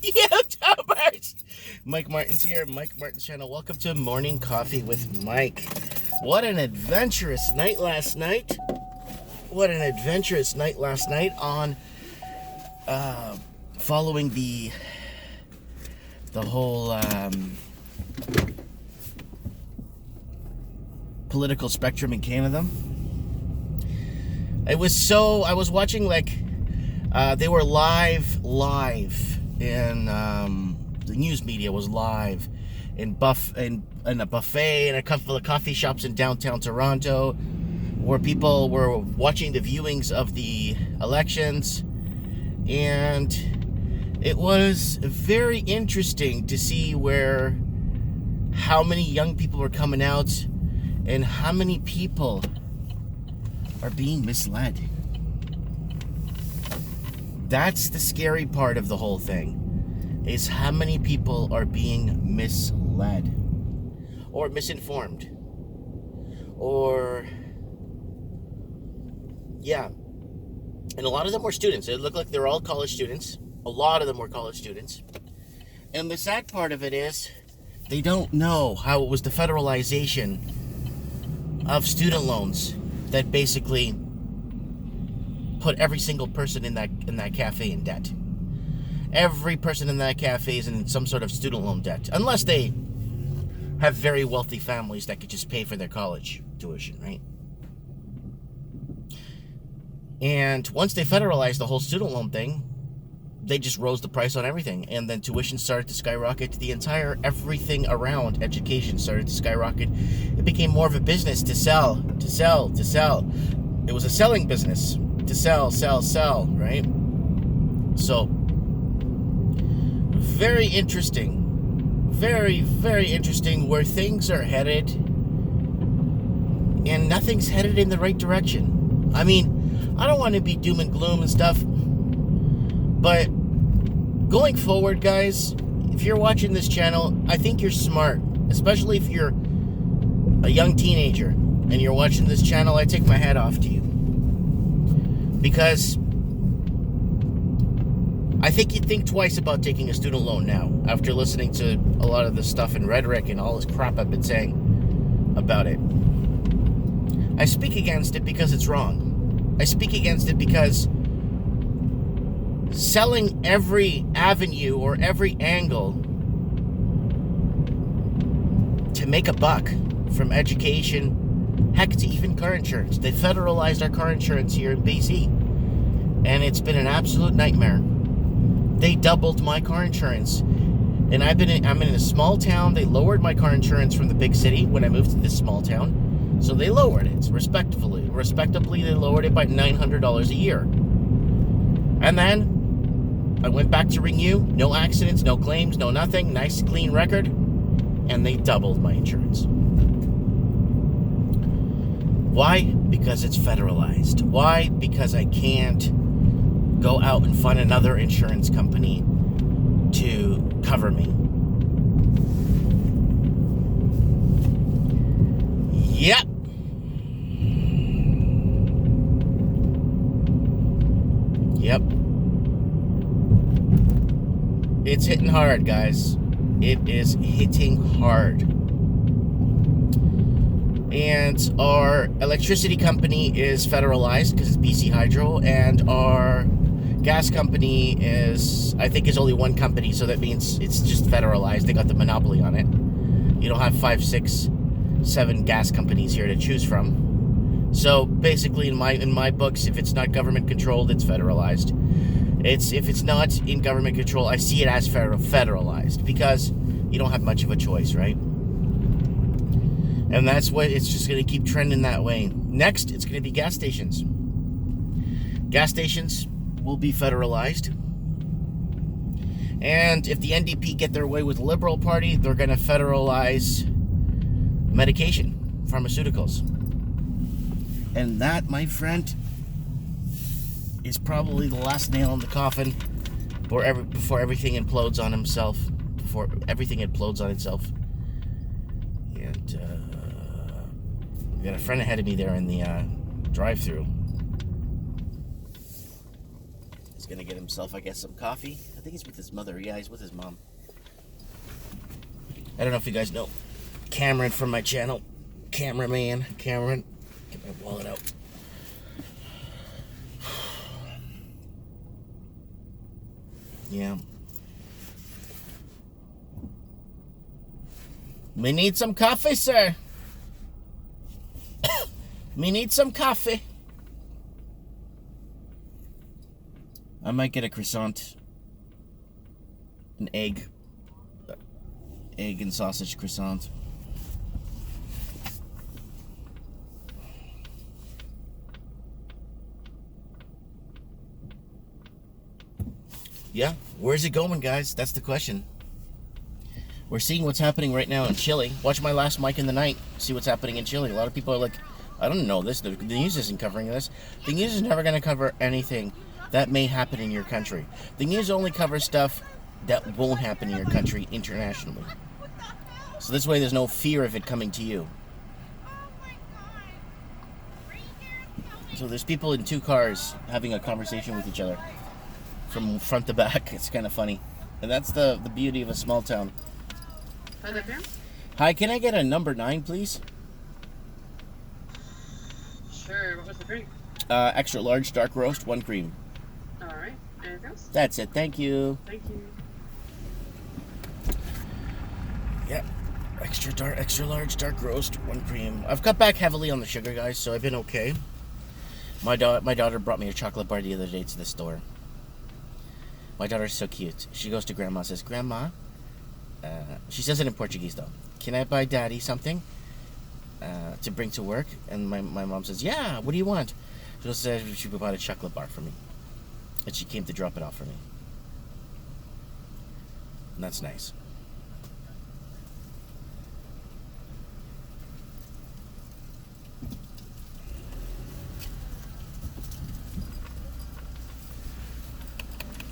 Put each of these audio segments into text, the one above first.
YouTubers! Mike Martin's here, Mike Martin's channel. Welcome to Morning Coffee with Mike. What an adventurous night last night. What an adventurous night last night on following the whole political spectrum in Canada. It was so, I was watching they were live in the news media was live in a buffet in a couple of coffee shops in downtown Toronto, where people were watching the viewings of the elections, and it was very interesting to see how many young people were coming out and how many people are being misled. That's the scary part of the whole thing, is how many people are being misled or misinformed. And a lot of them were students. It looked like they're all college students. A lot of them were college students. And the sad part of it is they don't know how it was the federalization of student loans that basically put every single person in that cafe in debt. Every person in that cafe is in some sort of student loan debt, unless they have very wealthy families that could just pay for their college tuition, right? And once they federalized the whole student loan thing, they just rose the price on everything, and then tuition started to skyrocket. Everything around education started to skyrocket. It became more of a business to sell. It was a selling business. To sell, right? So, very interesting. Very, very interesting where things are headed. And nothing's headed in the right direction. I mean, I don't want to be doom and gloom and stuff. But going forward, guys, if you're watching this channel, I think you're smart. Especially if you're a young teenager and you're watching this channel, I take my hat off to you. Because I think you'd think twice about taking a student loan now, after listening to a lot of this stuff and rhetoric and all this crap I've been saying about it. I speak against it because it's wrong. I speak against it because selling every avenue or every angle to make a buck from education, heck, to even car insurance. They federalized our car insurance here in BC, and it's been an absolute nightmare. They doubled my car insurance, and I'm in a small town. They lowered my car insurance from the big city when I moved to this small town, so they lowered it respectably. They lowered it by $900 a year, and then I went back to renew. No accidents, no claims, no nothing. Nice clean record, and they doubled my insurance. Why? Because it's federalized. Why? Because I can't go out and find another insurance company to cover me. Yep. It's hitting hard, guys. It is hitting hard. And our electricity company is federalized because it's BC Hydro, and our gas company is only one company, so that means it's just federalized. They got the monopoly on it. You don't have 5, 6, 7 gas companies here to choose from. So basically, in my books, if it's not government controlled, it's federalized. If it's not in government control, I see it as federalized, because you don't have much of a choice, right? And that's what it's just going to keep trending that way. Next, it's going to be gas stations. Gas stations will be federalized. And if the NDP get their way with the Liberal Party, they're going to federalize medication, pharmaceuticals. And that, my friend, is probably the last nail in the coffin before everything implodes on itself. And we got a friend ahead of me there in the drive-thru. He's gonna get himself, I guess, some coffee. I think he's with his mother. Yeah, he's with his mom. I don't know if you guys know Cameron from my channel. Cameraman. Cameron. Get my wallet out. Yeah. We need some coffee, sir. We need some coffee. I might get a croissant. An egg. Egg and sausage croissant. Yeah, where's it going, guys? That's the question. We're seeing what's happening right now in Chile. Watch my last Mike in the Night. See what's happening in Chile. A lot of people are like, I don't know this. The news isn't covering this. The news is never going to cover anything that may happen in your country. The news only covers stuff that won't happen in your country internationally. So this way there's no fear of it coming to you. So there's people in two cars having a conversation with each other from front to back. It's kind of funny. And that's the beauty of a small town. Hi, can I get a number 9, please? Sure, what was the drink? Extra large dark roast, 1 cream. Alright, anything else? That's it, thank you. Thank you. Yep, extra large dark roast, 1 cream. I've cut back heavily on the sugar, guys, so I've been okay. My daughter brought me a chocolate bar the other day to the store. My daughter's so cute. She goes to Grandma and says, Grandma, she says it in Portuguese though, can I buy Daddy something to bring to work? And my mom says, yeah, what do you want? She says she bought a chocolate bar for me. And she came to drop it off for me. And that's nice.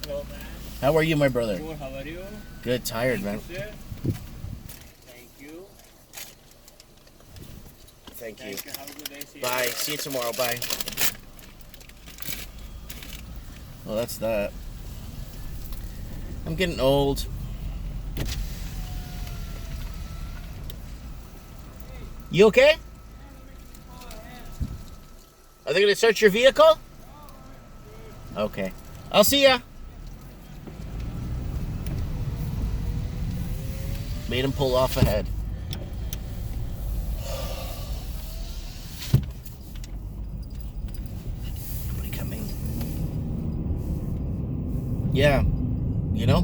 Hello, man. How are you, my brother? Good, how are you? Good, tired, man. Thank you. Thank you. Thank you. Have a good day. See you. Bye. See you tomorrow. Bye. Well, that's that. I'm getting old. You okay? Are they going to search your vehicle? Okay. I'll see ya. Made him pull off ahead. Nobody coming. Yeah, you know.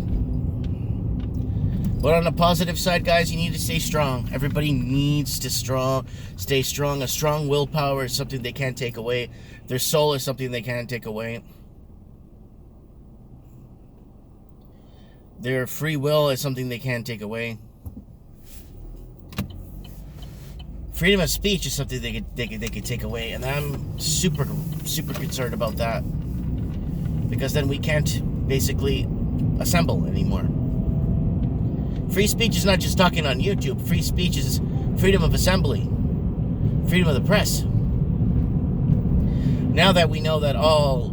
But on the positive side, guys, you need to stay strong. Everybody needs to stay strong. A strong willpower is something they can't take away. Their soul is something they can't take away. Their free will is something they can't take away. Freedom of speech is something they could take away, and I'm super concerned about that, because then we can't basically assemble anymore. Free speech is not just talking on YouTube. Free speech is freedom of assembly, freedom of the press. Now that we know that all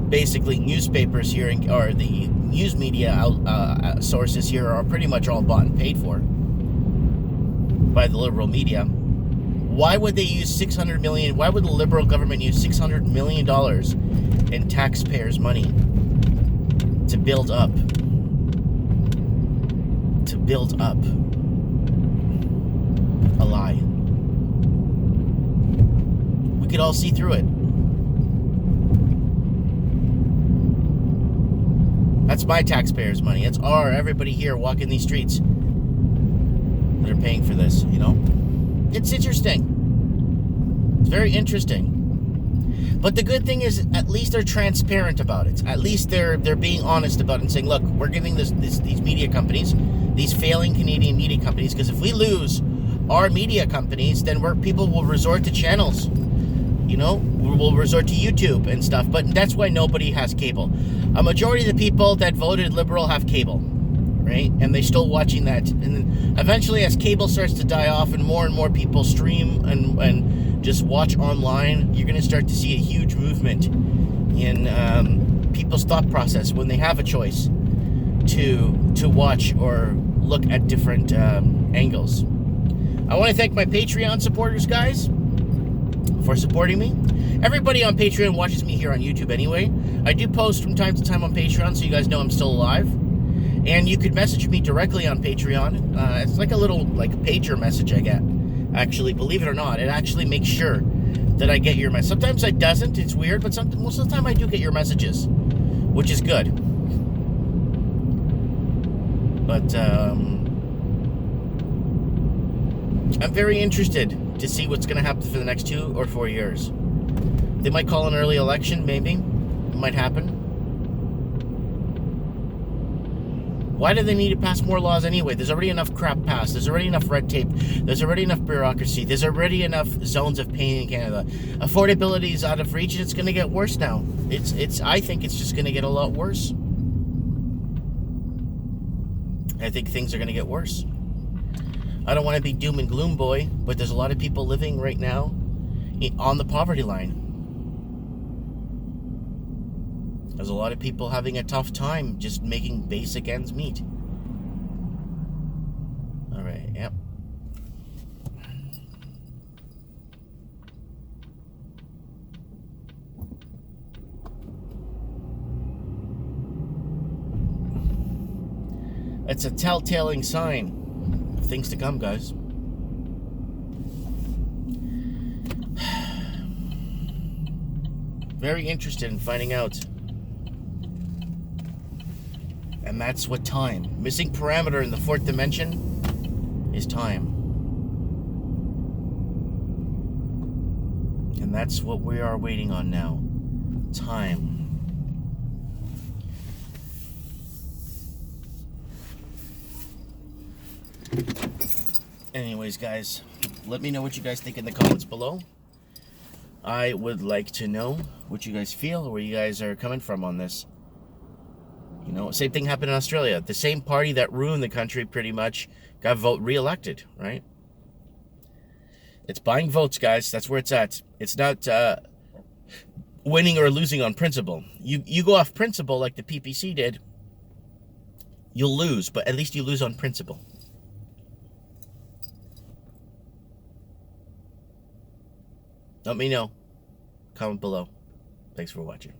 basically newspapers here, or the news media sources here, are pretty much all bought and paid for by the liberal media, why would they use $600 million? Why would the liberal government use $600 million in taxpayers' money to build up a lie? We could all see through it. That's my taxpayers' money. It's everybody here walking these streets that are paying for this, you know? It's interesting. It's very interesting. But the good thing is, at least they're transparent about it. At least they're being honest about it and saying, look, we're giving these media companies, these failing Canadian media companies, because if we lose our media companies, then people will resort to channels. You know, we'll resort to YouTube and stuff. But that's why nobody has cable. A majority of the people that voted Liberal have cable, right? And they're still watching that. And then eventually, as cable starts to die off and more people stream and just watch online, you're going to start to see a huge movement in people's thought process when they have a choice to watch or look at different angles. I want to thank my Patreon supporters, guys, for supporting me. Everybody on Patreon watches me here on YouTube anyway. I do post from time to time on Patreon, so you guys know I'm still alive. And you could message me directly on Patreon. It's like a little pager message I get. Actually, believe it or not, it actually makes sure that I get your message. Sometimes it doesn't. It's weird, but most of the time I do get your messages, which is good. But I'm very interested to see what's going to happen for the next 2 or 4 years. They might call an early election, maybe. It might happen. Why do they need to pass more laws anyway? There's already enough crap passed. There's already enough red tape. There's already enough bureaucracy. There's already enough zones of pain in Canada. Affordability is out of reach, and it's going to get worse now. I think it's just going to get a lot worse. I think things are going to get worse. I don't want to be doom and gloom boy, but there's a lot of people living right now on the poverty line. There's a lot of people having a tough time just making basic ends meet. All right, yep. It's a telltale sign of things to come, guys. Very interested in finding out. And that's what time. Missing parameter in the 4th dimension is time. And that's what we are waiting on now. Time. Anyways, guys, let me know what you guys think in the comments below. I would like to know what you guys feel, or where you guys are coming from on this. You know, same thing happened in Australia. The same party that ruined the country pretty much got re-elected, right? It's buying votes, guys. That's where it's at. It's not winning or losing on principle. You go off principle like the PPC did, you'll lose, but at least you lose on principle. Let me know. Comment below. Thanks for watching.